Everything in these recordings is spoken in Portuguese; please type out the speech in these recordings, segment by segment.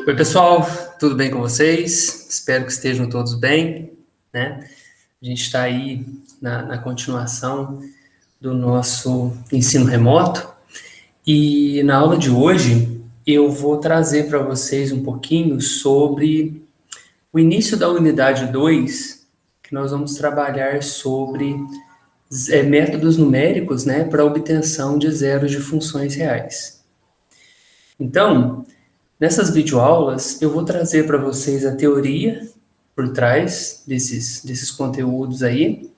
Oi, pessoal, tudo bem com vocês? Espero que estejam todos bem, né? A gente está aí na continuação do nosso ensino remoto e na aula de hoje eu vou trazer para vocês um pouquinho sobre o início da unidade 2, que nós vamos trabalhar sobre métodos numéricos, né, para obtenção de zeros de funções reais. Então, nessas videoaulas, eu vou trazer para vocês a teoria por trás desses conteúdos aí,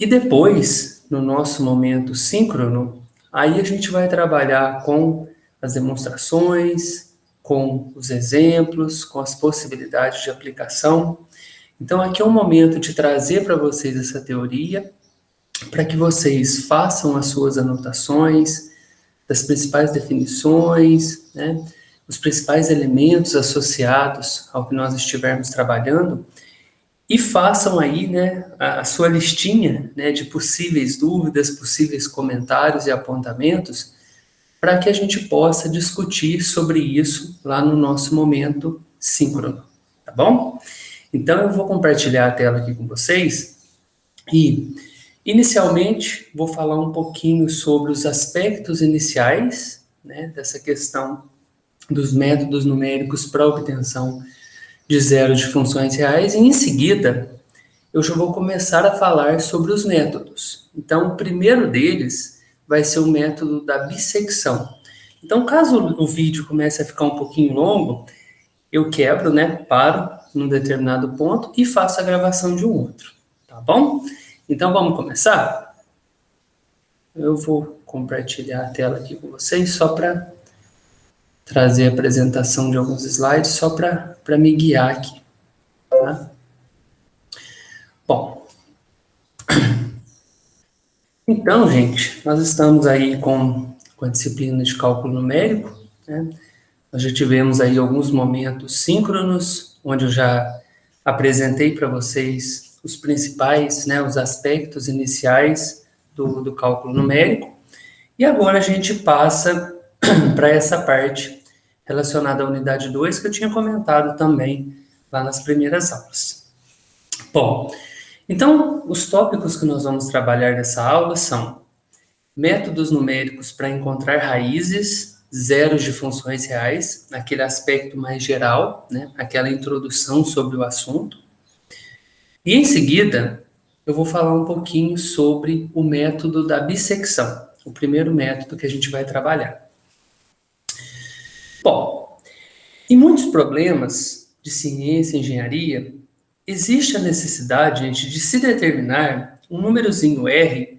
e depois, no nosso momento síncrono, aí a gente vai trabalhar com as demonstrações, com os exemplos, com as possibilidades de aplicação. Então, aqui é um momento de trazer para vocês essa teoria, para que vocês façam as suas anotações das principais definições, né, os principais elementos associados ao que nós estivermos trabalhando, e façam aí, né, a sua listinha, né, de possíveis dúvidas, possíveis comentários e apontamentos, para que a gente possa discutir sobre isso lá no nosso momento síncrono, tá bom? Então eu vou compartilhar a tela aqui com vocês e inicialmente vou falar um pouquinho sobre os aspectos iniciais, né, dessa questão dos métodos numéricos para obtenção de zero de funções reais, e em seguida eu já vou começar a falar sobre os métodos. Então, o primeiro deles vai ser o método da bissecção. Então, caso o vídeo comece a ficar um pouquinho longo, eu quebro, né, paro num determinado ponto e faço a gravação de um outro, tá bom? Então, vamos começar? Eu vou compartilhar a tela aqui com vocês só para trazer a apresentação de alguns slides, só para me guiar aqui, tá? Bom, então, gente, nós estamos aí com a disciplina de cálculo numérico, né? Nós já tivemos aí alguns momentos síncronos, onde eu já apresentei para vocês os principais, né, os aspectos iniciais do cálculo numérico, e agora a gente passa para essa parte relacionada à unidade 2, que eu tinha comentado também lá nas primeiras aulas. Bom, então, os tópicos que nós vamos trabalhar nessa aula são métodos numéricos para encontrar raízes, zeros de funções reais, aquele aspecto mais geral, né, aquela introdução sobre o assunto. E em seguida, eu vou falar um pouquinho sobre o método da bissecção, o primeiro método que a gente vai trabalhar. Bom, em muitos problemas de ciência e engenharia, existe a necessidade, gente, de se determinar um númerozinho r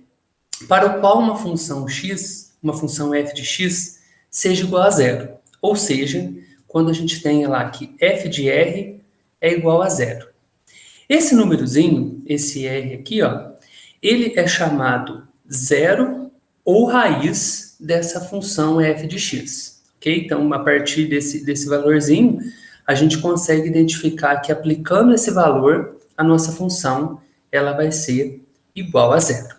para o qual uma função x, uma função f de x, seja igual a zero. Ou seja, quando a gente tem lá que f de r é igual a zero. Esse númerozinho, esse r aqui, ó, ele é chamado zero ou raiz dessa função f de x. Ok? Então, a partir desse valorzinho, a gente consegue identificar que aplicando esse valor, a nossa função ela vai ser igual a zero.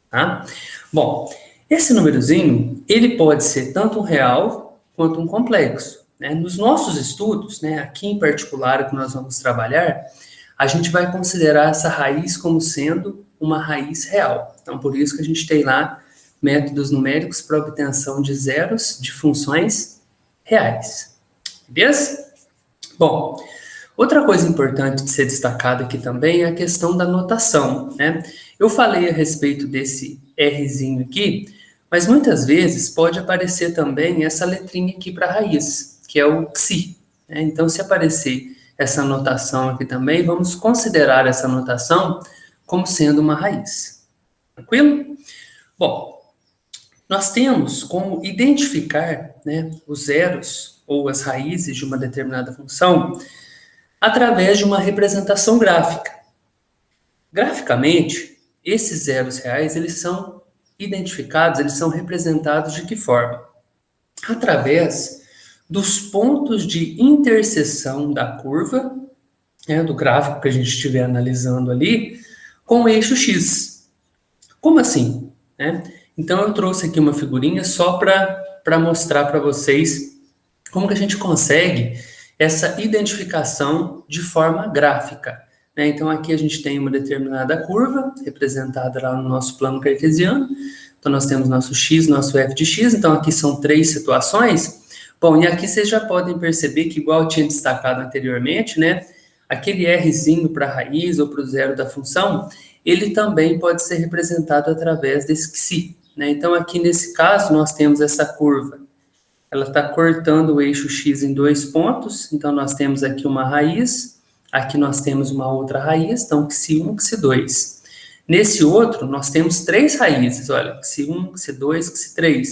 Tá? Bom, esse númerozinho, ele pode ser tanto um real quanto um complexo, né? Nos nossos estudos, né, aqui em particular, o que nós vamos trabalhar, a gente vai considerar essa raiz como sendo uma raiz real. Então, por isso que a gente tem lá métodos numéricos para obtenção de zeros de funções reais. Beleza? Bom, outra coisa importante de ser destacada aqui também é a questão da notação, né? Eu falei a respeito desse Rzinho aqui, mas muitas vezes pode aparecer também essa letrinha aqui para raiz, que é o psi, né? Então, se aparecer essa notação aqui também, vamos considerar essa notação como sendo uma raiz. Tranquilo? Bom, nós temos como identificar, né, os zeros ou as raízes de uma determinada função através de uma representação gráfica. Graficamente, esses zeros reais, eles são identificados, eles são representados de que forma? Através dos pontos de interseção da curva, né, do gráfico que a gente estiver analisando ali, com o eixo X. Como assim? Né? Então, eu trouxe aqui uma figurinha só para mostrar para vocês como que a gente consegue essa identificação de forma gráfica, né? Então, aqui a gente tem uma determinada curva, representada lá no nosso plano cartesiano. Então, nós temos nosso x, nosso f de x. Então, aqui são 3 situações. Bom, e aqui vocês já podem perceber que, igual eu tinha destacado anteriormente, né? Aquele rzinho para a raiz ou para o zero da função, ele também pode ser representado através desse xi, né? Então, aqui nesse caso, nós temos essa curva. Ela está cortando o eixo x em 2 pontos. Então, nós temos aqui uma raiz. Aqui nós temos uma outra raiz. Então, xi1, xi2. Nesse outro, nós temos 3 raízes. Olha, xi1, xi2, xi3.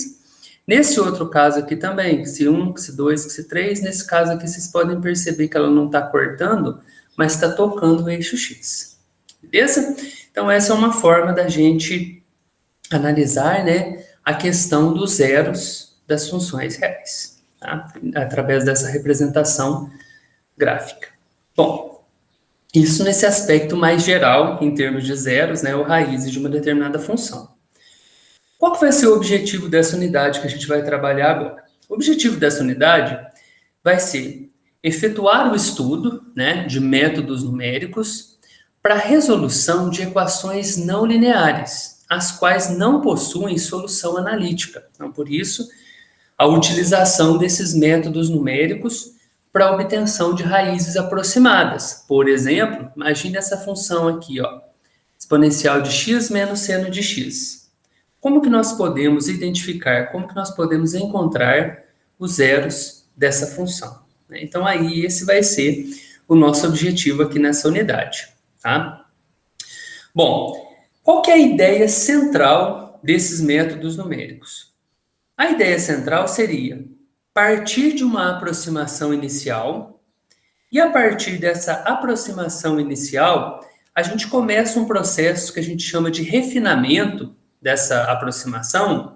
Nesse outro caso aqui também, xi1, xi2, xi3. Nesse caso aqui, vocês podem perceber que ela não está cortando, mas está tocando o eixo x. Beleza? Então, essa é uma forma da gente analisar, né, a questão dos zeros das funções reais, tá? Através dessa representação gráfica. Bom, isso nesse aspecto mais geral, em termos de zeros, né, ou raízes de uma determinada função. Qual que vai ser o objetivo dessa unidade que a gente vai trabalhar agora? O objetivo dessa unidade vai ser efetuar o estudo, né, de métodos numéricos para resolução de equações não lineares, as quais não possuem solução analítica. Então, por isso, a utilização desses métodos numéricos para a obtenção de raízes aproximadas. Por exemplo, imagine essa função aqui, ó, exponencial de x menos seno de x. Como que nós podemos identificar, como que nós podemos encontrar os zeros dessa função? Então, aí, esse vai ser o nosso objetivo aqui nessa unidade, tá? Bom, qual que é a ideia central desses métodos numéricos? A ideia central seria partir de uma aproximação inicial, e a partir dessa aproximação inicial, a gente começa um processo que a gente chama de refinamento dessa aproximação,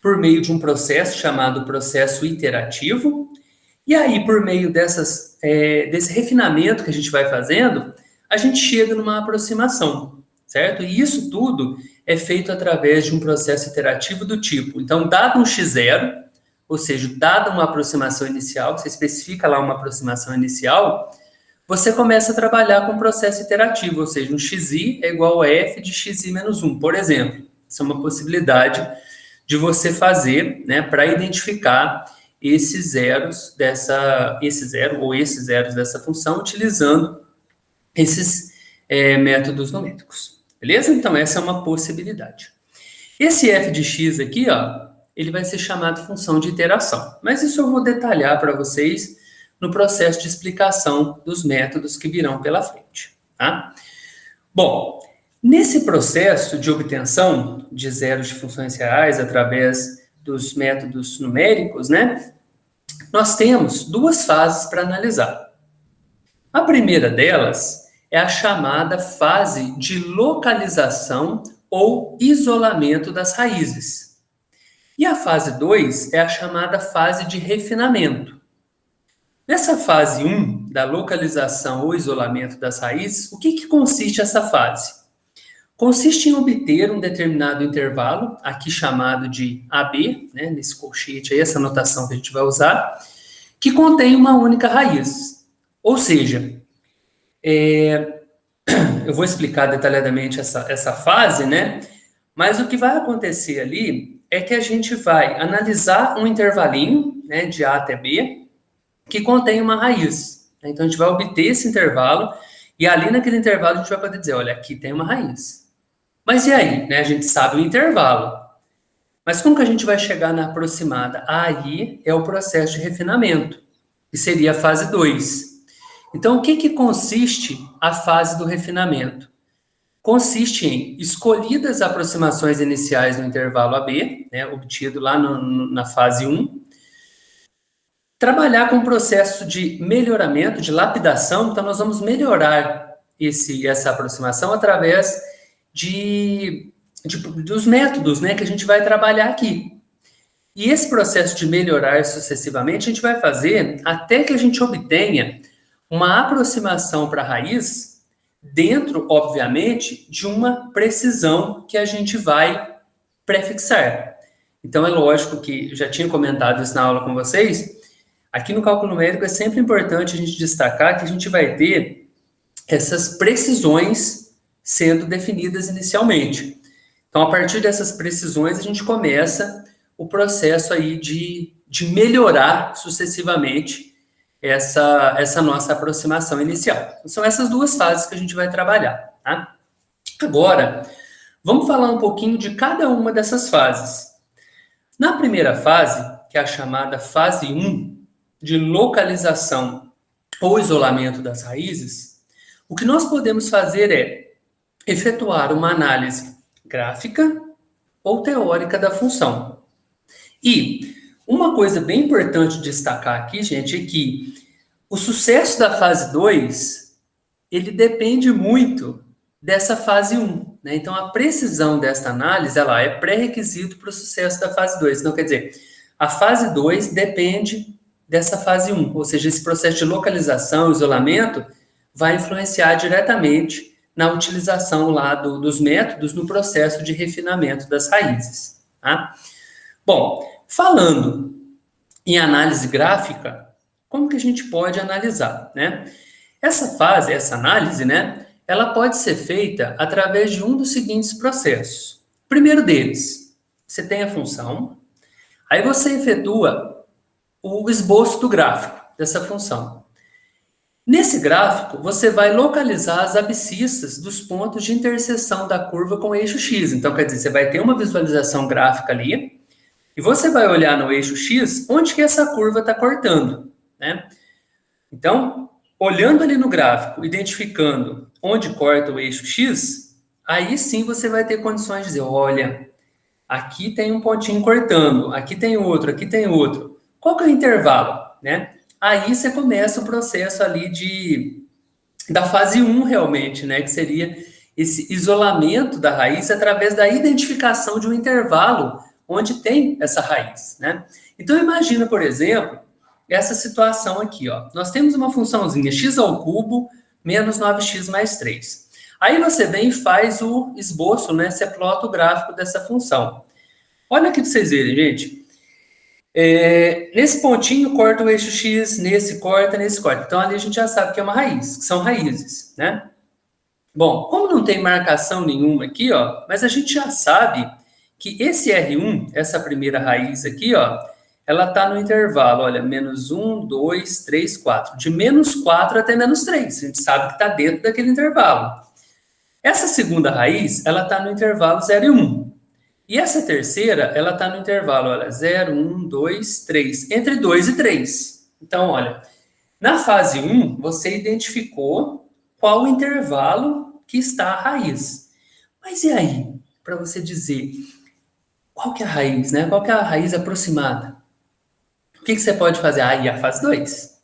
por meio de um processo chamado processo iterativo, e aí, por meio desse refinamento que a gente vai fazendo, a gente chega numa aproximação, certo? E isso tudo é feito através de um processo iterativo do tipo, então, dado um x0, ou seja, dada uma aproximação inicial, você especifica lá uma aproximação inicial, você começa a trabalhar com um processo iterativo, ou seja, um xi é igual a f de xi menos 1, por exemplo. Isso é uma possibilidade de você fazer, né, para identificar esses zeros dessa função, utilizando esses métodos numéricos. Beleza? Então, essa é uma possibilidade. Esse f de x aqui, ó, ele vai ser chamado função de iteração. Mas isso eu vou detalhar para vocês no processo de explicação dos métodos que virão pela frente, tá? Bom, nesse processo de obtenção de zeros de funções reais através dos métodos numéricos, né, nós temos 2 fases para analisar. A primeira delas é a chamada fase de localização ou isolamento das raízes. E a fase 2 é a chamada fase de refinamento. Nessa fase 1, da localização ou isolamento das raízes, o que consiste essa fase? Consiste em obter um determinado intervalo, aqui chamado de AB, né, nesse colchete aí, essa notação que a gente vai usar, que contém uma única raiz. Ou seja, eu vou explicar detalhadamente essa fase, né? Mas o que vai acontecer ali é que a gente vai analisar um intervalinho, né, de A até B, que contém uma raiz. Então, a gente vai obter esse intervalo, e ali naquele intervalo a gente vai poder dizer, olha, aqui tem uma raiz. Mas e aí? Né? A gente sabe o intervalo. Mas como que a gente vai chegar na aproximada? Aí é o processo de refinamento, que seria a fase 2. Então, o que consiste a fase do refinamento? Consiste em escolhidas aproximações iniciais no intervalo AB, né, obtido lá na fase 1, trabalhar com o processo de melhoramento, de lapidação. Então, nós vamos melhorar essa aproximação através dos métodos, né, que a gente vai trabalhar aqui. E esse processo de melhorar sucessivamente, a gente vai fazer até que a gente obtenha uma aproximação para a raiz dentro, obviamente, de uma precisão que a gente vai prefixar. Então, é lógico que, já tinha comentado isso na aula com vocês, Aqui no cálculo numérico é sempre importante a gente destacar que a gente vai ter essas precisões sendo definidas inicialmente. Então, a partir dessas precisões, a gente começa o processo aí de melhorar sucessivamente essa nossa aproximação inicial. São essas duas fases que a gente vai trabalhar, tá? Agora, vamos falar um pouquinho de cada uma dessas fases. Na primeira fase, que é a chamada fase 1, de localização ou isolamento das raízes, o que nós podemos fazer é efetuar uma análise gráfica ou teórica da função. E uma coisa bem importante destacar aqui, gente, é que o sucesso da fase 2, ele depende muito dessa fase 1, né? Então, a precisão desta análise, ela é pré-requisito para o sucesso da fase 2. Então, quer dizer, a fase 2 depende dessa fase 1, ou seja, esse processo de localização, isolamento, vai influenciar diretamente na utilização lá dos métodos no processo de refinamento das raízes, tá? Bom, falando em análise gráfica, como que a gente pode analisar, né? Essa fase, essa análise, né, ela pode ser feita através de um dos seguintes processos. O primeiro deles, você tem a função, aí você efetua o esboço do gráfico dessa função. Nesse gráfico, você vai localizar as abscissas dos pontos de interseção da curva com o eixo X. Então, quer dizer, você vai ter uma visualização gráfica ali, e você vai olhar no eixo X onde que essa curva está cortando, né? Então, olhando ali no gráfico, identificando onde corta o eixo X, aí sim você vai ter condições de dizer, olha, aqui tem um pontinho cortando, aqui tem outro, aqui tem outro. Qual que é o intervalo, né? Aí você começa o processo ali da fase 1 realmente, né? Que seria esse isolamento da raiz através da identificação de um intervalo onde tem essa raiz, né? Então, imagina, por exemplo, essa situação aqui, ó. Nós temos uma funçãozinha x ao cubo menos 9x mais 3. Aí você vem e faz o esboço, né? Você plota o gráfico dessa função. Olha aqui para vocês verem, gente. Nesse pontinho corta o eixo x, nesse corta. Então, ali a gente já sabe que é uma raiz, que são raízes, né? Bom, como não tem marcação nenhuma aqui, ó, mas a gente já sabe que esse R1, essa primeira raiz aqui, ó, ela está no intervalo, olha, menos 1, 2, 3, 4. De menos 4 até menos 3. A gente sabe que está dentro daquele intervalo. Essa segunda raiz, ela está no intervalo 0 e 1. E essa terceira, ela está no intervalo, olha, 0, 1, 2, 3. Entre 2 e 3. Então, olha, na fase 1, você identificou qual o intervalo que está a raiz. Mas e aí, para você dizer qual que é a raiz, né? Qual que é a raiz aproximada? O que você pode fazer? Aí a fase 2.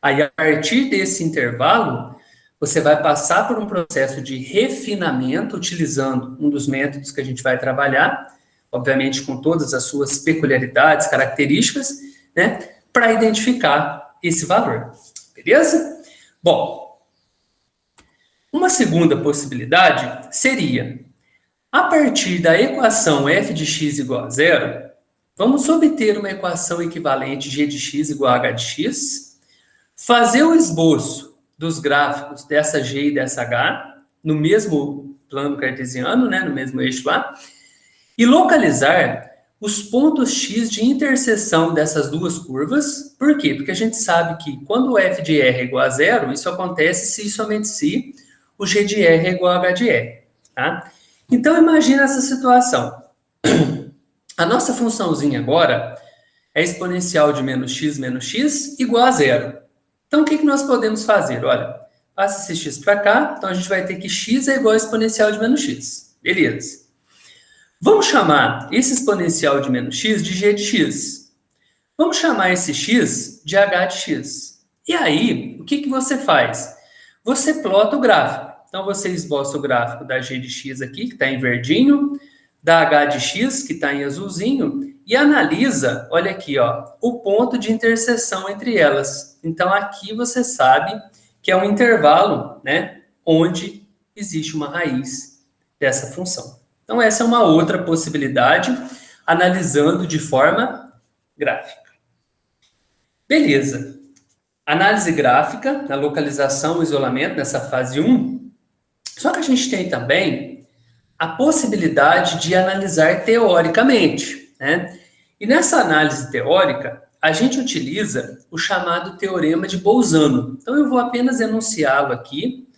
Aí, a partir desse intervalo, você vai passar por um processo de refinamento, utilizando um dos métodos que a gente vai trabalhar, obviamente com todas as suas peculiaridades, características, né? Para identificar esse valor. Beleza? Bom, uma segunda possibilidade seria, a partir da equação f de x igual a zero, vamos obter uma equação equivalente g de x igual a h de x, fazer o esboço dos gráficos dessa g e dessa h, no mesmo plano cartesiano, né, no mesmo eixo lá, e localizar os pontos x de interseção dessas duas curvas. Por quê? Porque a gente sabe que quando o f de r é igual a zero, isso acontece se e somente se o g de r é igual a h de r, tá? Então, imagina essa situação. A nossa funçãozinha agora é exponencial de menos x igual a zero. Então, o que nós podemos fazer? Olha, passa esse x para cá, então a gente vai ter que x é igual a exponencial de menos x. Beleza. Vamos chamar esse exponencial de menos x de g de x. Vamos chamar esse x de h de x. E aí, o que você faz? Você plota o gráfico. Então, você esboça o gráfico da g de x aqui, que está em verdinho, da h de x, que está em azulzinho, e analisa, olha aqui, ó, o ponto de interseção entre elas. Então, aqui você sabe que é um intervalo, né, onde existe uma raiz dessa função. Então, essa é uma outra possibilidade, analisando de forma gráfica. Beleza. Análise gráfica, na localização e isolamento, nessa fase 1. Só que a gente tem também a possibilidade de analisar teoricamente, né? E nessa análise teórica, a gente utiliza o chamado teorema de Bolzano. Então, eu vou apenas enunciá-lo aqui.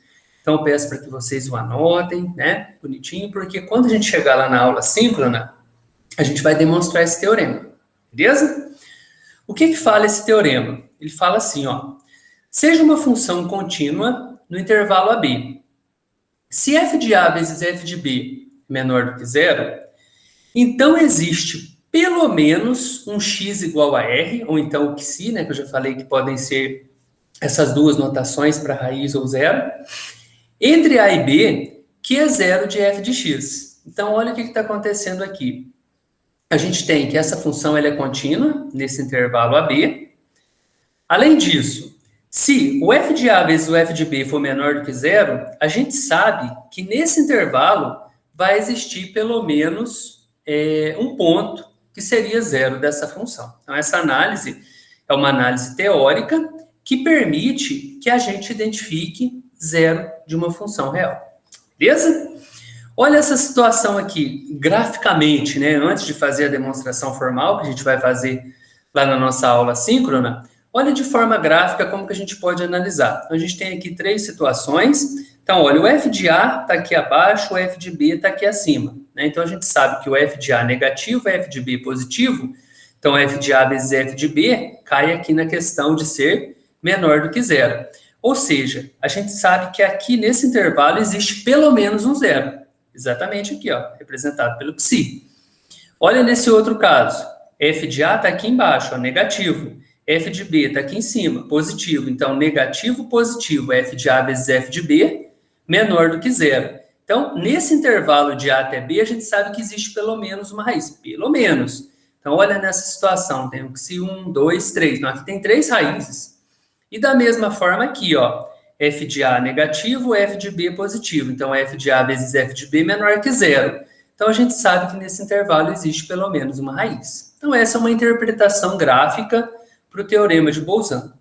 Então, eu peço para que vocês o anotem, né? Bonitinho, porque quando a gente chegar lá na aula síncrona, a gente vai demonstrar esse teorema. Beleza? O que fala esse teorema? Ele fala assim, ó. Seja uma função contínua no intervalo AB. Se f de A vezes f de B é menor do que zero, então existe pelo menos um x igual a r, ou então o psi, né, que eu já falei que podem ser essas duas notações para raiz ou zero, entre A e B, que é zero de f de x. Então, olha o que está acontecendo aqui. A gente tem que essa função ela é contínua nesse intervalo AB. Além disso, se o f de A vezes o f de B for menor do que zero, a gente sabe que nesse intervalo vai existir pelo menos um ponto que seria zero dessa função. Então, essa análise é uma análise teórica que permite que a gente identifique zero de uma função real. Beleza? Olha essa situação aqui, graficamente, né? Antes de fazer a demonstração formal, que a gente vai fazer lá na nossa aula síncrona, olha de forma gráfica como que a gente pode analisar. Então, a gente tem aqui 3 situações. Então, olha, o f de A está aqui abaixo, o f de B está aqui acima. Né? Então, a gente sabe que o f de A é negativo, f de B é positivo. Então, f de A vezes f de B cai aqui na questão de ser menor do que zero. Ou seja, a gente sabe que aqui nesse intervalo existe pelo menos um zero. Exatamente aqui, ó, representado pelo psi. Olha nesse outro caso. F de A está aqui embaixo, ó, negativo. F de B está aqui em cima, positivo. Então, negativo, positivo, f de A vezes f de B, menor do que zero. Então, nesse intervalo de A até B, a gente sabe que existe pelo menos uma raiz. Pelo menos. Então, olha nessa situação. Tem o psi 1, 2, 3. Então, aqui tem 3 raízes. E da mesma forma aqui, ó. F de A negativo, f de B positivo. Então, f de A vezes f de B menor que zero. Então, a gente sabe que nesse intervalo existe pelo menos uma raiz. Então, essa é uma interpretação gráfica para o teorema de Bolzano.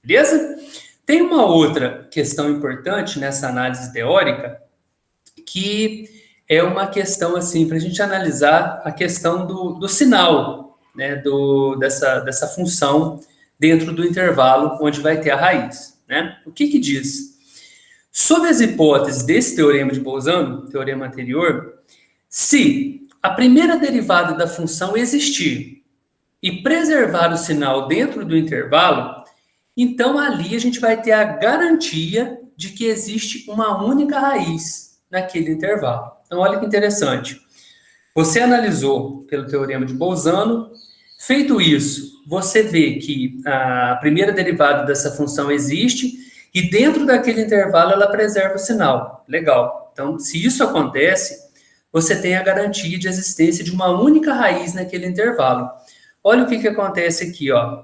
Beleza? Tem uma outra questão importante nessa análise teórica, que é uma questão, assim, para a gente analisar a questão do sinal, né, dessa função dentro do intervalo onde vai ter a raiz. Né? O que diz? Sob as hipóteses desse teorema de Bolzano, teorema anterior, se a primeira derivada da função existir e preservar o sinal dentro do intervalo, então ali a gente vai ter a garantia de que existe uma única raiz naquele intervalo. Então, olha que interessante. Você analisou pelo teorema de Bolzano. Feito isso, você vê que a primeira derivada dessa função existe e dentro daquele intervalo ela preserva o sinal. Legal. Então, se isso acontece, você tem a garantia de existência de uma única raiz naquele intervalo. Olha o que acontece aqui, ó.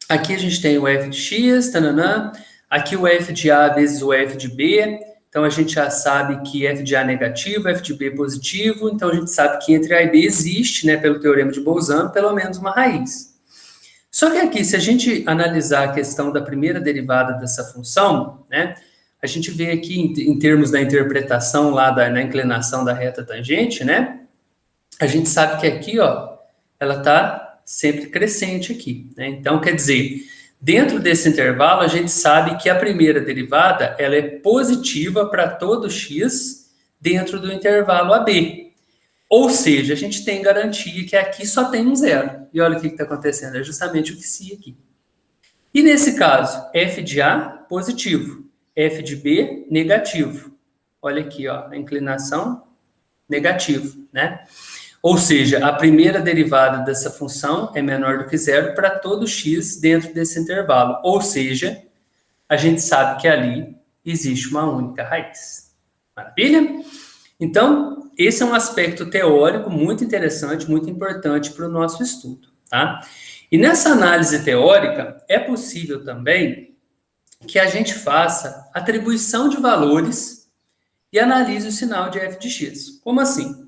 Aqui a gente tem o f de x, tananã. Aqui o f de A vezes o f de B. Então, a gente já sabe que f de A é negativo, f de B é positivo. Então, a gente sabe que entre A e B existe, né, pelo teorema de Bolzano, pelo menos uma raiz. Só que aqui, se a gente analisar a questão da primeira derivada dessa função, né, a gente vê aqui em termos da interpretação lá na inclinação da reta tangente, né, a gente sabe que aqui, ó, ela está sempre crescente aqui, né? Então, quer dizer, dentro desse intervalo, a gente sabe que a primeira derivada ela é positiva para todo x dentro do intervalo AB. Ou seja, a gente tem garantia que aqui só tem um zero. E olha o que está acontecendo, é justamente o psi aqui. E nesse caso, f de A, positivo. F de B, negativo. Olha aqui, ó, a inclinação, negativo, né? Ou seja, a primeira derivada dessa função é menor do que zero para todo x dentro desse intervalo. Ou seja, a gente sabe que ali existe uma única raiz. Maravilha? Então, esse é um aspecto teórico muito interessante, muito importante para o nosso estudo. Tá? E nessa análise teórica, é possível também que a gente faça atribuição de valores e analise o sinal de f de x. Como assim?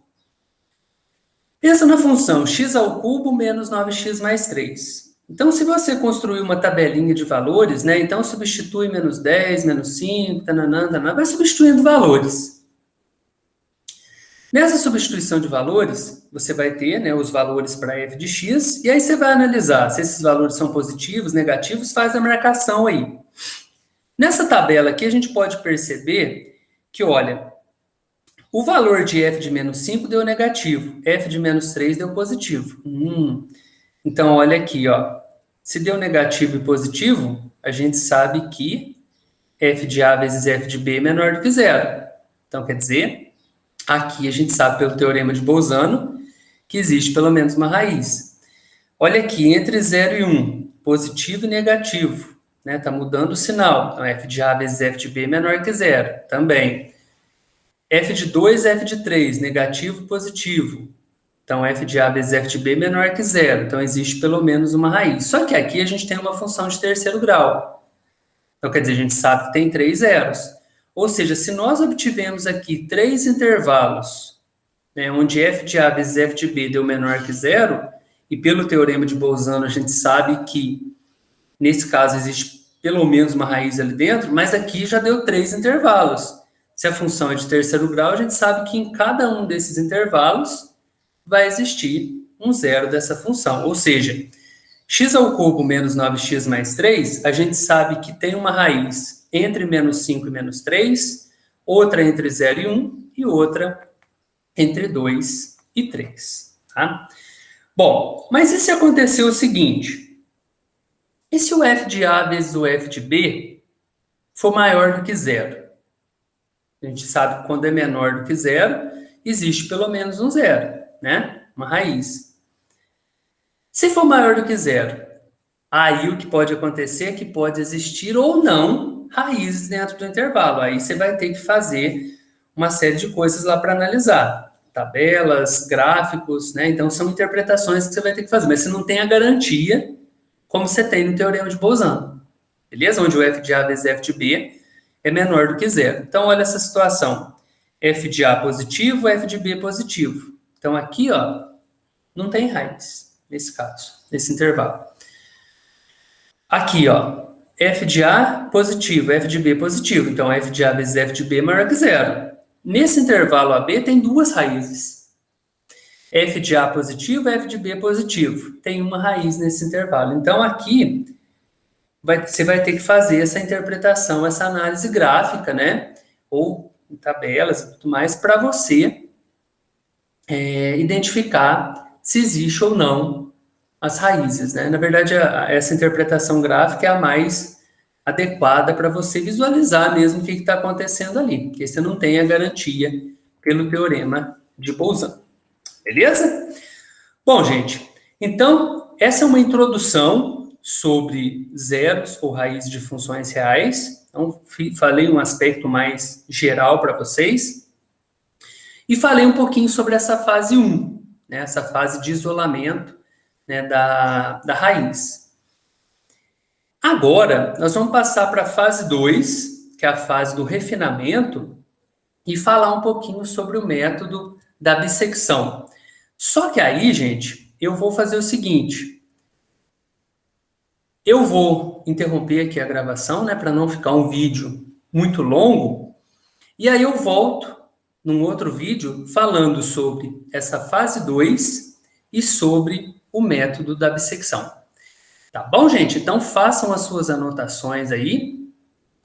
Pensa na função x ao cubo menos 9x mais 3. Então, se você construir uma tabelinha de valores, né, então substitui menos 10, menos 5, tananã, tananã, vai substituindo valores. Nessa substituição de valores, você vai ter, né, os valores para f de x, e aí você vai analisar se esses valores são positivos, negativos, faz a marcação aí. Nessa tabela aqui, a gente pode perceber que, olha, o valor de f de menos 5 deu negativo, f de menos 3 deu positivo. Então, olha aqui, ó. Se deu negativo e positivo, a gente sabe que f de A vezes f de B é menor do que zero. Então, quer dizer, aqui a gente sabe pelo teorema de Bolzano que existe pelo menos uma raiz. Olha aqui, entre 0 e 1, positivo e negativo, né? Tá mudando o sinal. Então, f de A vezes f de B é menor que zero, também. F de 2, f de 3, negativo e positivo. Então, f de A vezes f de B é menor que zero. Então, existe pelo menos uma raiz. Só que aqui a gente tem uma função de terceiro grau. Então, quer dizer, a gente sabe que tem 3 zeros. Ou seja, se nós obtivemos aqui 3 intervalos, né, onde f de A vezes f de B deu menor que zero, e pelo teorema de Bolzano a gente sabe que, nesse caso, existe pelo menos uma raiz ali dentro, mas aqui já deu 3 intervalos. Se a função é de terceiro grau, a gente sabe que em cada um desses intervalos vai existir um zero dessa função. Ou seja, x ao cubo menos 9x mais 3, a gente sabe que tem uma raiz entre menos 5 e menos 3, outra entre 0 e 1 e outra entre 2 e 3. Tá? Bom, mas e se acontecer o seguinte? E se o f de A vezes o f de B for maior do que zero? A gente sabe que quando é menor do que zero, existe pelo menos um zero, né? Uma raiz. Se for maior do que zero, aí o que pode acontecer é que pode existir ou não raízes dentro do intervalo. Aí você vai ter que fazer uma série de coisas lá para analisar. Tabelas, gráficos, né? Então são interpretações que você vai ter que fazer, mas você não tem a garantia como você tem no teorema de Bolzano. Beleza? Onde o f de A vezes f de B é menor do que zero. Então, olha essa situação. F de A positivo, F de B positivo. Então, aqui, ó, não tem raiz, nesse caso, nesse intervalo. Aqui, ó, F de A positivo, F de B positivo. Então, F de A vezes F de B é maior que zero. Nesse intervalo AB tem duas raízes. F de A positivo, F de B positivo. Tem uma raiz nesse intervalo. Então, aqui, você vai ter que fazer essa interpretação, essa análise gráfica, né? Ou em tabelas e tudo mais, para você identificar se existe ou não as raízes, né? Na verdade, essa interpretação gráfica é a mais adequada para você visualizar mesmo o que está acontecendo ali, porque você não tem a garantia pelo teorema de Bolzano. Beleza? Bom, gente, então, essa é uma introdução sobre zeros ou raízes de funções reais. Então, falei um aspecto mais geral para vocês. E falei um pouquinho sobre essa fase 1, né, essa fase de isolamento, né, da raiz. Agora, nós vamos passar para a fase 2, que é a fase do refinamento, e falar um pouquinho sobre o método da bissecção. Só que aí, gente, eu vou fazer o seguinte. Eu vou interromper aqui a gravação, né, para não ficar um vídeo muito longo, e aí eu volto num outro vídeo falando sobre essa fase 2 e sobre o método da bissecção. Tá bom, gente? Então façam as suas anotações aí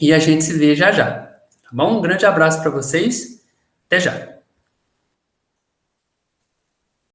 e a gente se vê já já. Tá bom? Um grande abraço para vocês. Até já.